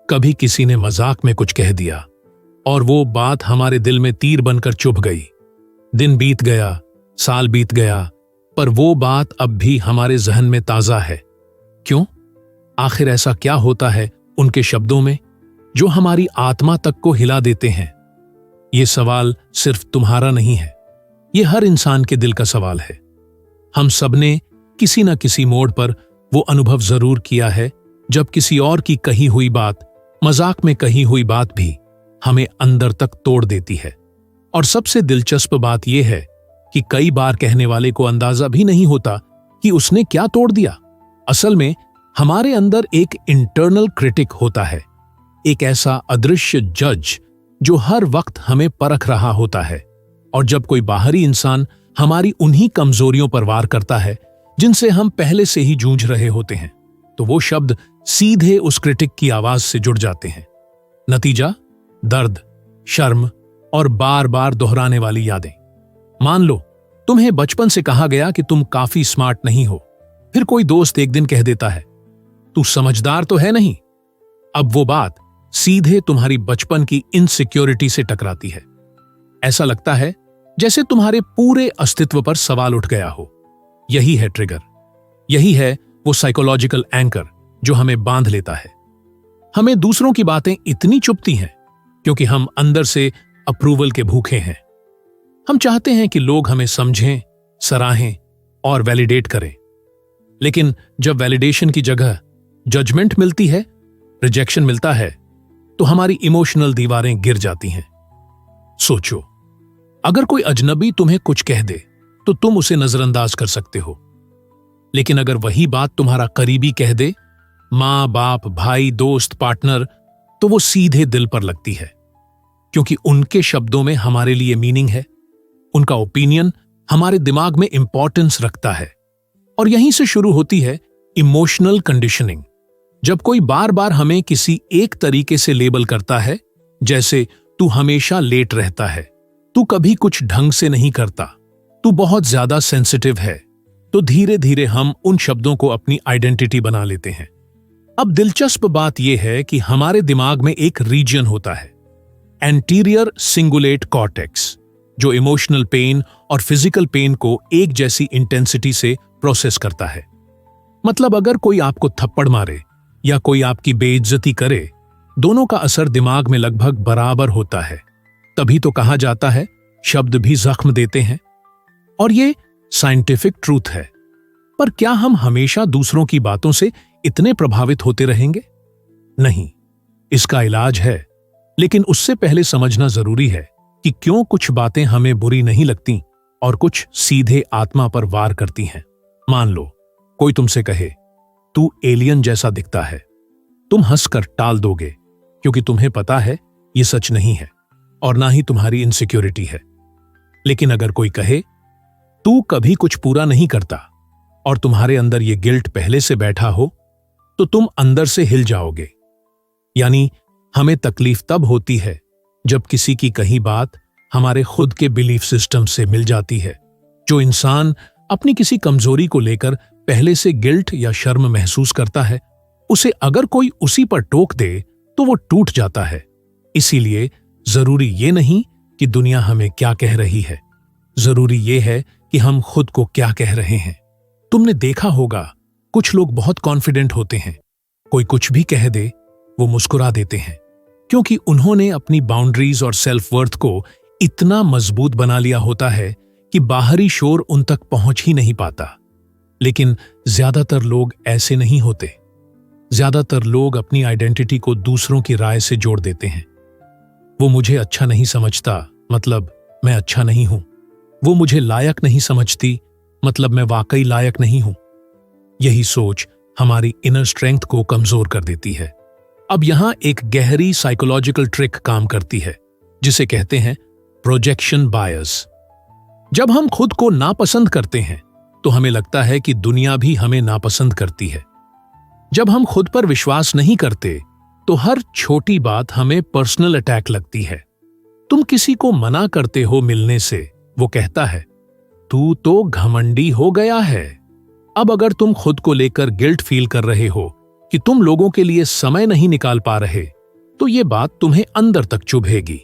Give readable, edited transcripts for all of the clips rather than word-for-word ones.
कभी किसी ने मजाक में कुछ कह दिया और वो बात हमारे दिल में तीर बनकर चुभ गई। दिन बीत गया, साल बीत गया, पर वो बात अब भी हमारे जहन में ताजा है। क्यों? आखिर ऐसा क्या होता है उनके शब्दों में जो हमारी आत्मा तक को हिला देते हैं? ये सवाल सिर्फ तुम्हारा नहीं है, ये हर इंसान के दिल का सवाल है। हम सबने किसी न किसी मोड़ पर वो अनुभव जरूर किया है जब किसी और की कही हुई बात, मजाक में कही हुई बात भी हमें अंदर तक तोड़ देती है। और सबसे दिलचस्प बात यह है कि कई बार कहने वाले को अंदाजा भी नहीं होता कि उसने क्या तोड़ दिया। असल में हमारे अंदर एक इंटरनल क्रिटिक होता है, एक ऐसा अदृश्य जज जो हर वक्त हमें परख रहा होता है। और जब कोई बाहरी इंसान हमारी उन्हीं कमजोरियों पर वार करता है जिनसे हम पहले से ही जूझ रहे होते हैं, तो वो शब्द सीधे उस क्रिटिक की आवाज से जुड़ जाते हैं। नतीजा दर्द, शर्म और बार बार दोहराने वाली यादें। मान लो तुम्हें बचपन से कहा गया कि तुम काफी स्मार्ट नहीं हो, फिर कोई दोस्त एक दिन कह देता है तू समझदार तो है नहीं। अब वो बात सीधे तुम्हारी बचपन की इनसिक्योरिटी से टकराती है। ऐसा लगता है जैसे तुम्हारे पूरे अस्तित्व पर सवाल उठ गया हो। यही है ट्रिगर, यही है वो साइकोलॉजिकल एंकर जो हमें बांध लेता है। हमें दूसरों की बातें इतनी चुभती हैं क्योंकि हम अंदर से अप्रूवल के भूखे हैं। हम चाहते हैं कि लोग हमें समझें, सराहें और वैलिडेट करें। लेकिन जब वैलिडेशन की जगह जजमेंट मिलती है, रिजेक्शन मिलता है, तो हमारी इमोशनल दीवारें गिर जाती हैं। सोचो, अगर कोई अजनबी तुम्हें कुछ कह दे तो तुम उसे नजरअंदाज कर सकते हो, लेकिन अगर वही बात तुम्हारा करीबी कह दे, मां बाप, भाई, दोस्त, पार्टनर, तो वो सीधे दिल पर लगती है, क्योंकि उनके शब्दों में हमारे लिए मीनिंग है, उनका ओपिनियन हमारे दिमाग में इंपॉर्टेंस रखता है। और यहीं से शुरू होती है इमोशनल कंडीशनिंग। जब कोई बार बार हमें किसी एक तरीके से लेबल करता है, जैसे तू हमेशा लेट रहता है, तू कभी कुछ ढंग से नहीं करता, तू बहुत ज्यादा सेंसिटिव है, तो धीरे धीरे हम उन शब्दों को अपनी आइडेंटिटी बना लेते हैं। अब दिलचस्प बात यह है कि हमारे दिमाग में एक रीजन होता है, एंटीरियर सिंगुलेट कॉर्टेक्स, जो इमोशनल पेन और फिजिकल पेन को एक जैसी इंटेंसिटी से प्रोसेस करता है। मतलब अगर कोई आपको थप्पड़ मारे या कोई आपकी बेइज्जती करे, दोनों का असर दिमाग में लगभग बराबर होता है। तभी तो कहा जाता है शब्द भी जख्म देते हैं। और ये साइंटिफिक ट्रूथ है। पर क्या हम हमेशा दूसरों की बातों से इतने प्रभावित होते रहेंगे? नहीं, इसका इलाज है, लेकिन उससे पहले समझना जरूरी है कि क्यों कुछ बातें हमें बुरी नहीं लगती और कुछ सीधे आत्मा पर वार करती हैं। मान लो कोई तुमसे कहे तू एलियन जैसा दिखता है, तुम हंसकर टाल दोगे क्योंकि तुम्हें पता है ये सच नहीं है और ना ही तुम्हारी इनसिक्योरिटी है। लेकिन अगर कोई कहे तू कभी कुछ पूरा नहीं करता और तुम्हारे अंदर ये गिल्ट पहले से बैठा हो, तो तुम अंदर से हिल जाओगे। यानी हमें तकलीफ तब होती है जब किसी की कही बात हमारे खुद के बिलीफ सिस्टम से मिल जाती है। जो इंसान अपनी किसी कमजोरी को लेकर पहले से गिल्ट या शर्म महसूस करता है, उसे अगर कोई उसी पर टोक दे तो वो टूट जाता है। इसीलिए जरूरी ये नहीं कि दुनिया हमें क्या कह रही है, जरूरी ये है कि हम खुद को क्या कह रहे हैं। तुमने देखा होगा कुछ लोग बहुत कॉन्फिडेंट होते हैं, कोई कुछ भी कह दे वो मुस्कुरा देते हैं, क्योंकि उन्होंने अपनी बाउंड्रीज और सेल्फ वर्थ को इतना मजबूत बना लिया होता है कि बाहरी शोर उन तक पहुंच ही नहीं पाता। लेकिन ज्यादातर लोग ऐसे नहीं होते। ज्यादातर लोग अपनी आइडेंटिटी को दूसरों की राय से जोड़ देते हैं। वो मुझे अच्छा नहीं समझता, मतलब मैं अच्छा नहीं हूं। वो मुझे लायक नहीं समझती, मतलब मैं वाकई लायक नहीं हूं। यही सोच हमारी इनर स्ट्रेंथ को कमजोर कर देती है। अब यहां एक गहरी साइकोलॉजिकल ट्रिक काम करती है, जिसे कहते हैं प्रोजेक्शन बायस। जब हम खुद को नापसंद करते हैं तो हमें लगता है कि दुनिया भी हमें नापसंद करती है। जब हम खुद पर विश्वास नहीं करते तो हर छोटी बात हमें पर्सनल अटैक लगती है। तुम किसी को मना करते हो मिलने से, वो कहता है तू तो घमंडी हो गया है। अब अगर तुम खुद को लेकर गिल्ट फील कर रहे हो कि तुम लोगों के लिए समय नहीं निकाल पा रहे, तो ये बात तुम्हें अंदर तक चुभेगी,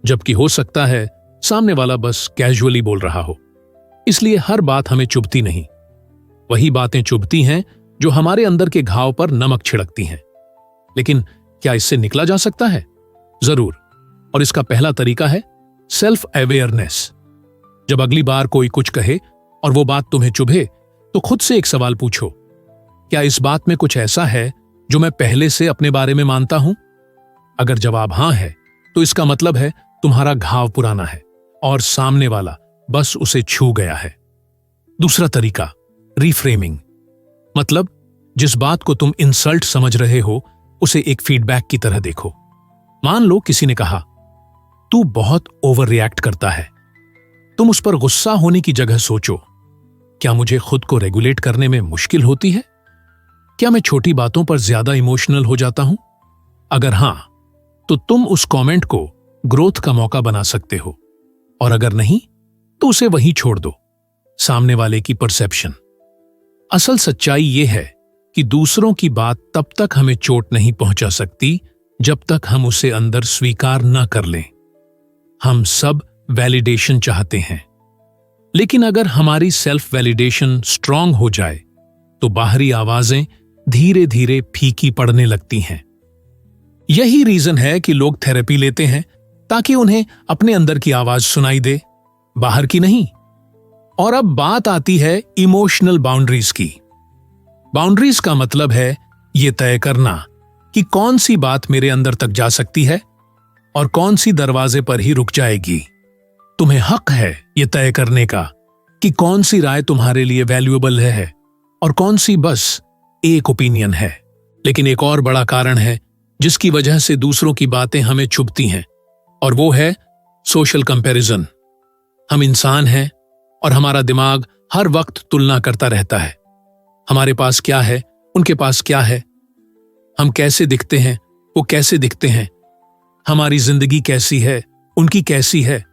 जबकि हो सकता है सामने वाला बस कैजुअली बोल रहा हो। इसलिए हर बात हमें चुभती नहीं। वही बातें चुभती हैं जो हमारे अंदर के घाव पर नमक छिड़कती हैं। लेकिन क्या इससे निकला जा सकता है? जरूर। और इसका पहला तरीका है सेल्फ अवेयरनेस। जब अगली बार कोई कुछ कहे और वो बात तुम्हें चुभे, तो खुद से एक सवाल पूछो, क्या इस बात में कुछ ऐसा है जो मैं पहले से अपने बारे में मानता हूं? अगर जवाब हां है, तो इसका मतलब है तुम्हारा घाव पुराना है और सामने वाला बस उसे छू गया है। दूसरा तरीका, रिफ्रेमिंग। मतलब जिस बात को तुम इंसल्ट समझ रहे हो, उसे एक फीडबैक की तरह देखो। मान लो किसी ने कहा, तू बहुत ओवर रिएक्ट करता है। तुम उस पर गुस्सा होने की जगह सोचो, क्या मुझे खुद को रेगुलेट करने में मुश्किल होती है? क्या मैं छोटी बातों पर ज्यादा इमोशनल हो जाता हूं? अगर हां, तो तुम उस कमेंट को ग्रोथ का मौका बना सकते हो, और अगर नहीं, तो उसे वहीं छोड़ दो। सामने वाले की परसेप्शन। असल सच्चाई यह है कि दूसरों की बात तब तक हमें चोट नहीं पहुंचा सकती जब तक हम उसे अंदर स्वीकार न कर लें। हम सब वैलिडेशन चाहते हैं, लेकिन अगर हमारी सेल्फ वैलिडेशन स्ट्रांग हो जाए, तो बाहरी आवाजें धीरे धीरे फीकी पड़ने लगती हैं। यही रीजन है कि लोग थेरेपी लेते हैं, ताकि उन्हें अपने अंदर की आवाज सुनाई दे, बाहर की नहीं। और अब बात आती है इमोशनल बाउंड्रीज की। बाउंड्रीज का मतलब है यह तय करना कि कौन सी बात मेरे अंदर तक जा सकती है और कौन सी दरवाजे पर ही रुक जाएगी। तुम्हें हक है यह तय करने का कि कौन सी राय तुम्हारे लिए वैल्यूएबल है और कौन सी बस एक ओपिनियन है। लेकिन एक और बड़ा कारण है जिसकी वजह से दूसरों की बातें हमें चुभती हैं, और वो है सोशल कंपैरिजन। हम इंसान हैं और हमारा दिमाग हर वक्त तुलना करता रहता है। हमारे पास क्या है, उनके पास क्या है, हम कैसे दिखते हैं, वो कैसे दिखते हैं, हमारी जिंदगी कैसी है, उनकी कैसी है।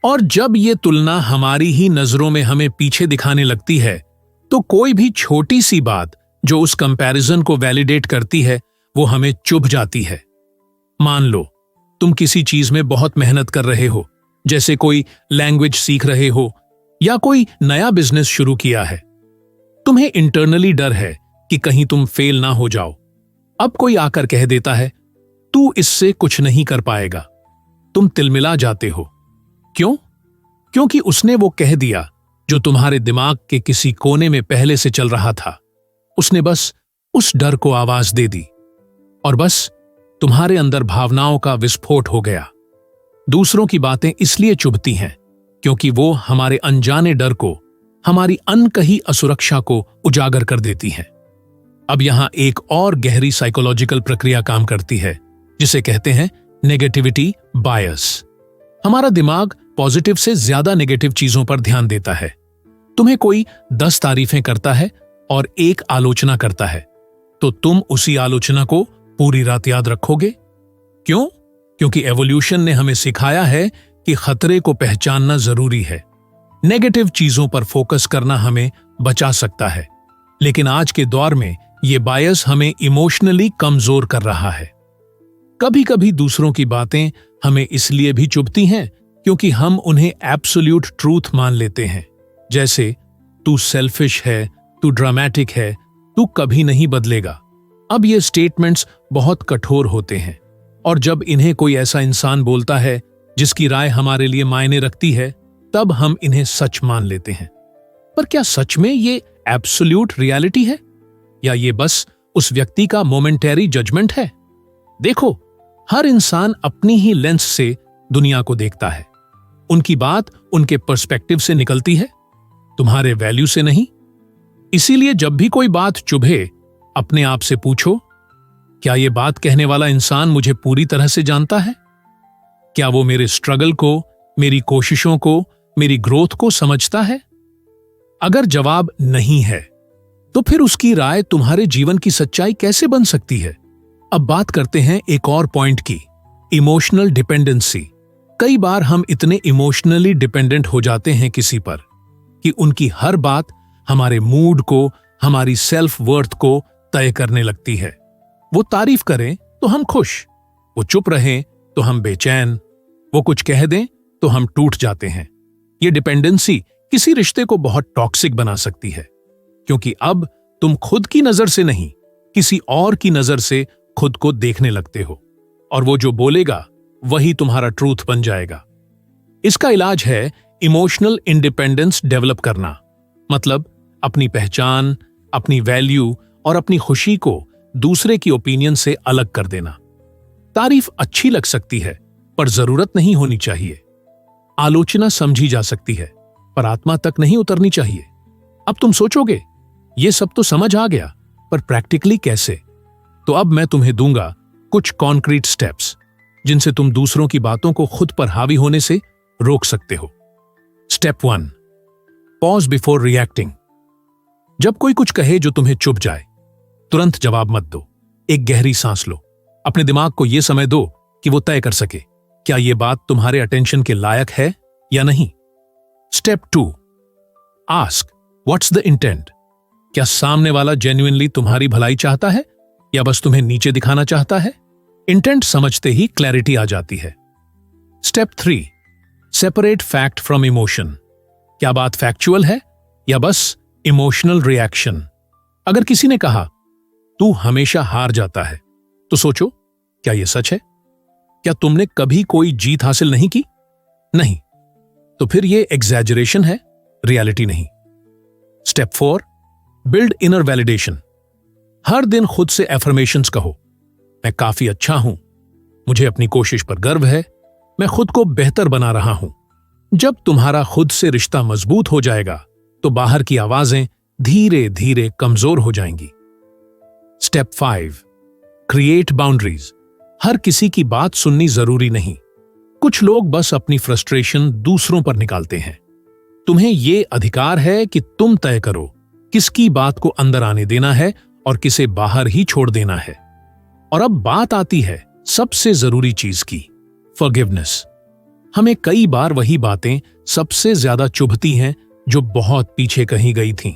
और जब ये तुलना हमारी ही नजरों में हमें पीछे दिखाने लगती है, तो कोई भी छोटी सी बात जो उस कंपैरिजन को वैलिडेट करती है, वो हमें चुभ जाती है। मान लो तुम किसी चीज में बहुत मेहनत कर रहे हो, जैसे कोई लैंग्वेज सीख रहे हो या कोई नया बिजनेस शुरू किया है। तुम्हें इंटरनली डर है कि कहीं तुम फेल ना हो जाओ। अब कोई आकर कह देता है, तू इससे कुछ नहीं कर पाएगा। तुम तिलमिला जाते हो। क्यों? क्योंकि उसने वो कह दिया जो तुम्हारे दिमाग के किसी कोने में पहले से चल रहा था। उसने बस उस डर को आवाज दे दी, और बस तुम्हारे अंदर भावनाओं का विस्फोट हो गया। दूसरों की बातें इसलिए चुभती हैं क्योंकि वो हमारे अनजाने डर को, हमारी अनकही असुरक्षा को उजागर कर देती हैं। अब यहां एक और गहरी साइकोलॉजिकल प्रक्रिया काम करती है, जिसे कहते हैं नेगेटिविटी बायस। हमारा दिमाग पॉजिटिव से ज्यादा नेगेटिव चीजों पर ध्यान देता है। तुम्हें कोई 10 तारीफें करता है और एक आलोचना करता है, तो तुम उसी आलोचना को पूरी रात याद रखोगे। क्यों? क्योंकि एवोल्यूशन ने हमें सिखाया है कि खतरे को पहचानना जरूरी है। नेगेटिव चीजों पर फोकस करना हमें बचा सकता है, लेकिन आज के दौर में यह बायस हमें इमोशनली कमजोर कर रहा है। कभी कभी दूसरों की बातें हमें इसलिए भी चुभती हैं क्योंकि हम उन्हें एब्सोल्यूट ट्रूथ मान लेते हैं। जैसे, तू सेल्फिश है, तू ड्रामेटिक है, तू कभी नहीं बदलेगा। अब ये स्टेटमेंट्स बहुत कठोर होते हैं, और जब इन्हें कोई ऐसा इंसान बोलता है जिसकी राय हमारे लिए मायने रखती है, तब हम इन्हें सच मान लेते हैं। पर क्या सच में ये एब्सोल्यूट रियलिटी है, या ये बस उस व्यक्ति का मोमेंटरी जजमेंट है? देखो, हर इंसान अपनी ही लेंस से दुनिया को देखता है। उनकी बात उनके पर्सपेक्टिव से निकलती है, तुम्हारे वैल्यू से नहीं। इसीलिए जब भी कोई बात चुभे, अपने आप से पूछो, क्या ये बात कहने वाला इंसान मुझे पूरी तरह से जानता है? क्या वो मेरे स्ट्रगल को, मेरी कोशिशों को, मेरी ग्रोथ को समझता है? अगर जवाब नहीं है, तो फिर उसकी राय तुम्हारे जीवन की सच्चाई कैसे बन सकती है? अब बात करते हैं एक और पॉइंट की, इमोशनल डिपेंडेंसी। कई बार हम इतने इमोशनली डिपेंडेंट हो जाते हैं किसी पर कि उनकी हर बात हमारे मूड को, हमारी सेल्फ वर्थ को तय करने लगती है। वो तारीफ करें तो हम खुश, वो चुप रहें तो हम बेचैन, वो कुछ कह दें तो हम टूट जाते हैं। ये डिपेंडेंसी किसी रिश्ते को बहुत टॉक्सिक बना सकती है, क्योंकि अब तुम खुद की नजर से नहीं, किसी और की नजर से खुद को देखने लगते हो, और वो जो बोलेगा वही तुम्हारा ट्रूथ बन जाएगा। इसका इलाज है इमोशनल इंडिपेंडेंस डेवलप करना, मतलब अपनी पहचान, अपनी वैल्यू और अपनी खुशी को दूसरे की ओपिनियन से अलग कर देना। तारीफ अच्छी लग सकती है पर जरूरत नहीं होनी चाहिए। आलोचना समझी जा सकती है पर आत्मा तक नहीं उतरनी चाहिए। अब तुम सोचोगे ये सब तो समझ आ गया, पर प्रैक्टिकली कैसे? तो अब मैं तुम्हें दूंगा कुछ कॉन्क्रीट स्टेप्स जिनसे तुम दूसरों की बातों को खुद पर हावी होने से रोक सकते हो। Step 1, pause before reacting. जब कोई कुछ कहे जो तुम्हें चुभ जाए, तुरंत जवाब मत दो। एक गहरी सांस लो, अपने दिमाग को यह समय दो कि वो तय कर सके क्या यह बात तुम्हारे अटेंशन के लायक है या नहीं। Step 2, ask what's the intent. क्या सामने वाला जेन्युइनली तुम्हारी भलाई चाहता है या बस तुम्हें नीचे दिखाना चाहता है? इंटेंट समझते ही क्लैरिटी आ जाती है। Step 3, separate fact from emotion. क्या बात फैक्चुअल है या बस इमोशनल रिएक्शन? अगर किसी ने कहा तू हमेशा हार जाता है, तो सोचो क्या यह सच है? क्या तुमने कभी कोई जीत हासिल नहीं की? नहीं, तो फिर यह एग्जैजरेशन है, रियलिटी नहीं। Step 4, build inner validation. हर दिन खुद से एफर्मेशंस कहो, मैं काफी अच्छा हूं, मुझे अपनी कोशिश पर गर्व है, मैं खुद को बेहतर बना रहा हूं। जब तुम्हारा खुद से रिश्ता मजबूत हो जाएगा तो बाहर की आवाजें धीरे धीरे कमजोर हो जाएंगी। Step 5, create boundaries. हर किसी की बात सुननी जरूरी नहीं। कुछ लोग बस अपनी फ्रस्ट्रेशन दूसरों पर निकालते हैं। तुम्हें यह अधिकार है कि तुम तय करो किसकी बात को अंदर आने देना है और किसे बाहर ही छोड़ देना है। और अब बात आती है सबसे जरूरी चीज की, फॉरगिवनेस। हमें कई बार वही बातें सबसे ज्यादा चुभती हैं जो बहुत पीछे कहीं गई थीं।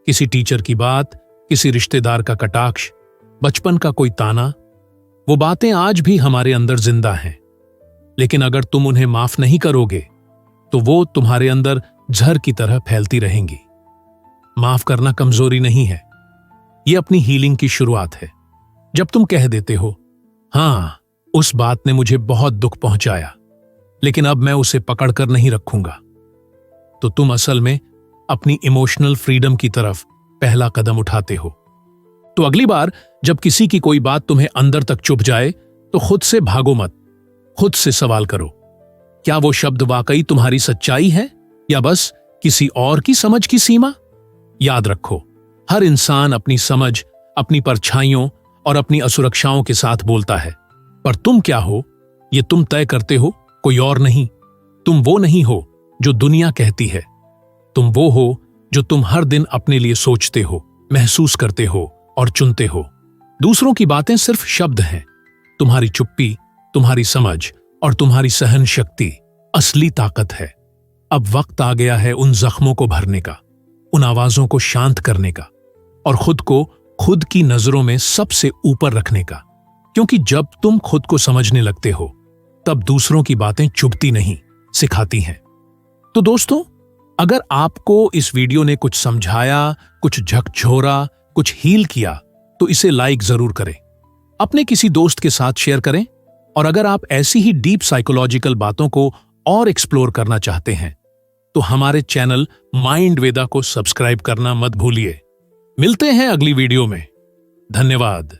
किसी टीचर की बात, किसी रिश्तेदार का कटाक्ष, बचपन का कोई ताना, वो बातें आज भी हमारे अंदर जिंदा हैं। लेकिन अगर तुम उन्हें माफ नहीं करोगे तो वो तुम्हारे अंदर जहर की तरह फैलती रहेंगी। माफ करना कमजोरी नहीं है, ये अपनी हीलिंग की शुरुआत है। जब तुम कह देते हो, हां, उस बात ने मुझे बहुत दुख पहुंचाया, लेकिन अब मैं उसे पकड़कर नहीं रखूंगा, तो तुम असल में अपनी इमोशनल फ्रीडम की तरफ पहला कदम उठाते हो। तो अगली बार जब किसी की कोई बात तुम्हें अंदर तक चुभ जाए तो खुद से भागो मत, खुद से सवाल करो, क्या वो शब्द वाकई तुम्हारी सच्चाई है या बस किसी और की समझ की सीमा? याद रखो, हर इंसान अपनी समझ, अपनी परछाइयों और अपनी असुरक्षाओं के साथ बोलता है, पर तुम क्या हो ये तुम तय करते हो, कोई और नहीं। तुम वो नहीं हो जो दुनिया कहती है, तुम वो हो जो तुम हर दिन अपने लिए सोचते हो, महसूस करते हो और चुनते हो। दूसरों की बातें सिर्फ शब्द हैं, तुम्हारी चुप्पी, तुम्हारी समझ और तुम्हारी सहन शक्ति असली ताकत है। अब वक्त आ गया है उन जख्मों को भरने का, उन आवाजों को शांत करने का और खुद को खुद की नजरों में सबसे ऊपर रखने का, क्योंकि जब तुम खुद को समझने लगते हो तब दूसरों की बातें चुभती नहीं, सिखाती हैं। तो दोस्तों, अगर आपको इस वीडियो ने कुछ समझाया, कुछ झकझोरा, कुछ हील किया तो इसे लाइक जरूर करें, अपने किसी दोस्त के साथ शेयर करें। और अगर आप ऐसी ही डीप साइकोलॉजिकल बातों को और एक्सप्लोर करना चाहते हैं तो हमारे चैनल माइंड वेदा को सब्सक्राइब करना मत भूलिए। मिलते हैं अगली वीडियो में। धन्यवाद।